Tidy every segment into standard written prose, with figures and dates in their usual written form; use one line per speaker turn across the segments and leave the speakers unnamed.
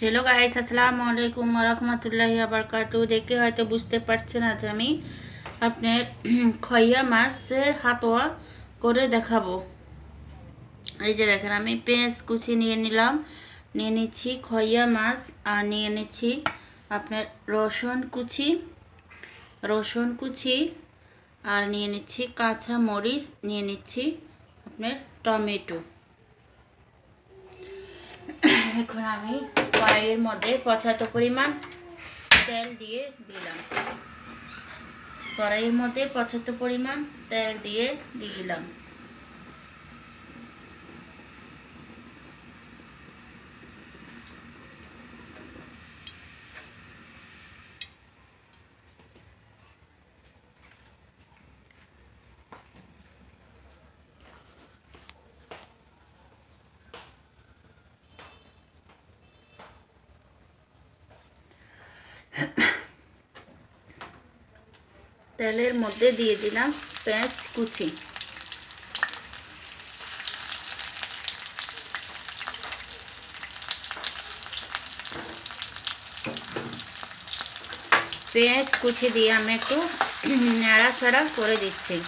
Hello guys, আসসালামু আলাইকুম ওয়া রাহমাতুল্লাহি ওয়া বারাকাতুহু। দেখে হয়তো বুঝতে পারছেন, আজ আমি আপনার খইয়া মাছের হাতোয়া করে দেখাবো। এই যে দেখেন, আমি পেঁয়াজ কুচি নিয়ে নিলাম, নিয়ে নিচ্ছি খইয়া মাছ, আর নিয়ে নিচ্ছি আপনার রসুন কুচি, আর নিয়ে নিচ্ছি কাঁচা মরিচ, নিয়ে নিচ্ছি আপনার টমেটো। এখন আমি কড়াইয়ের মধ্যে পর্যাপ্ত পরিমাণ তেল দিয়ে দিলাম। কড়াইয়ের মধ্যে পর্যাপ্ত পরিমাণ তেল দিয়ে দিলাম। তেলের মধ্যে দিয়ে দিলাম পেঁয়াজ কুচি। পেঁয়াজ কুচি দিয়ে আমি একটু নাড়াচাড়া করে দিচ্ছি।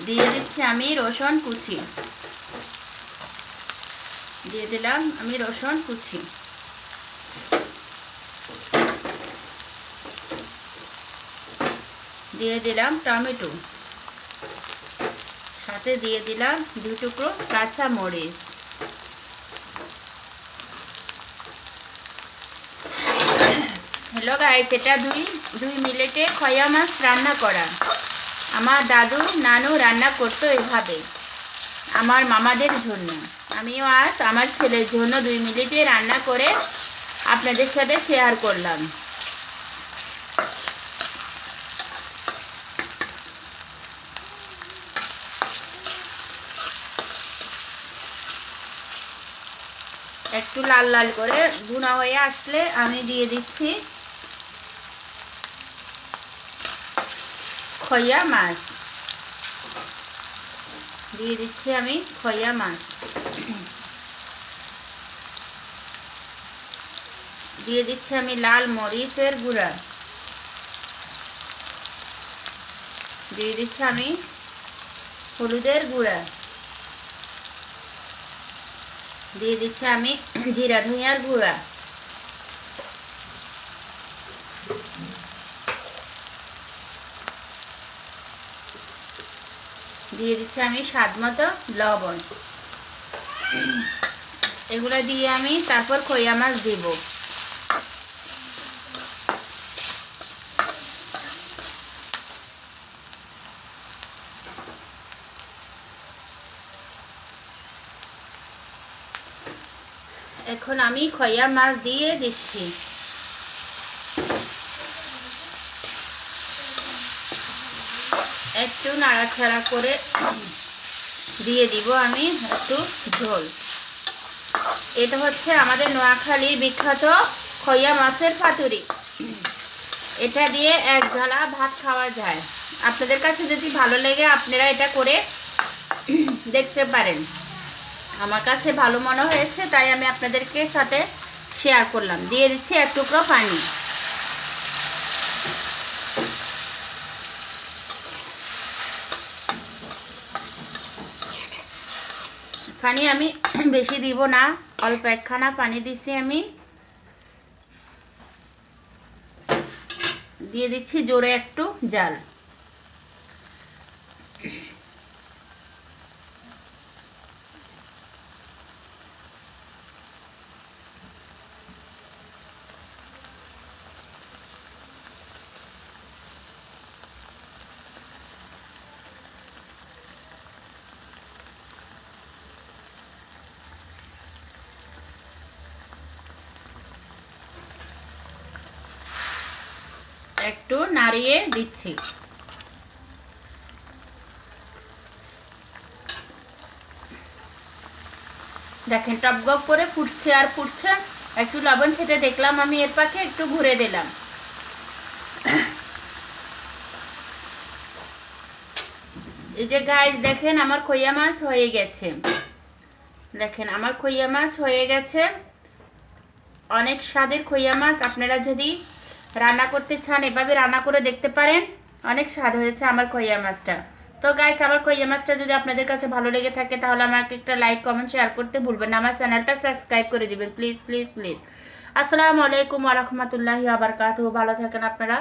দিয়ে দিচ্ছি আমি রসুন কুচি, দিয়ে দিলাম আমি রসুন কুচি। দিয়ে দিলাম টমেটো, সাথে দিয়ে দিলাম 2 টুকরো কাঁচা মরিচ। হ্যালো গাইস, এটা দুই মিনিটে খয়া মাছ রান্না করা। আমার দাদু নানু রান্না করতো এভাবে আমার মামাদের জন্য। আমিও আজ আমার ছেলের জন্য 2 মিনিটে রান্না করে আপনাদের সাথে শেয়ার করলাম। একটু লাল লাল করে ভুনা হয়ে আসলে আমি দিয়ে দিচ্ছি খইয়া মাছ। দিয়ে দিচ্ছি আমি খইয়া মাছ। দিয়ে দিচ্ছি আমি লাল মরিচের গুঁড়া। দিয়ে দিচ্ছি আমি হলুদের গুঁড়া। দিয়ে দিচ্ছি আমি জিরা ধনিয়ার গুঁড়া। দিয়ে দিচ্ছি আমি স্বাদ মতো লবণ। এগুলো দিয়ে আমি তারপর খইয়া মাছ দিব। এখন আমি খইয়া মাছ দিয়ে দিচ্ছি। একটু নাড়াচাড়া করে দিয়ে দিব আমি একটু ঝোল। এটা হচ্ছে আমাদের নোয়াখালীর বিখ্যাত খইয়া মাছের পাতুরি। এটা দিয়ে এক ঝালা ভাত খাওয়া যায়। আপনাদের কাছে যদি ভালো লাগে আপনারা এটা করে দেখতে পারেন। আমার কাছে ভালো মনে হয়েছে, তাই আমি আপনাদেরকে সাথে শেয়ার করলাম। দিয়ে দিচ্ছি 1 টুকরো পানি। পানি আমি বেশি দিব না, অল্প একখানা পানি দিচ্ছি আমি। দিয়ে দিচ্ছি জোরে একটু জাল। একটু নাড়িয়ে দিচ্ছি। দেখেন টপগপ করে ফুটছে আর ফুটছে। একটু লবণ ছেটে দেখলাম আমি, এর পাকে একটু ঘুরে দিলাম। এই যে গাইস দেখেন আমার খইয়া মাছ হয়ে গেছে। দেখেন আমার খইয়া মাছ হয়ে গেছে। অনেক স্বাদের খইয়া মাছ। আপনারা যদি রান্না করতে চান এভাবে রান্না করে দেখতে পারেন, অনেক স্বাদ হয়েছে আমার খইয়া মাছটা। তো গাইস আমার খইয়া মাছটা যদি আপনাদের কাছে ভালো লেগে থাকে তাহলে আমাকে একটা লাইক কমেন্ট শেয়ার করতে ভুলবেন না। আমার চ্যানেলটা সাবস্ক্রাইব করে দিবেন প্লিজ প্লিজ প্লিজ। আসসালামু আলাইকুম ওয়া রাহমাতুল্লাহি ওয়া বারাকাতুহু। ভালো থাকেন আপনারা।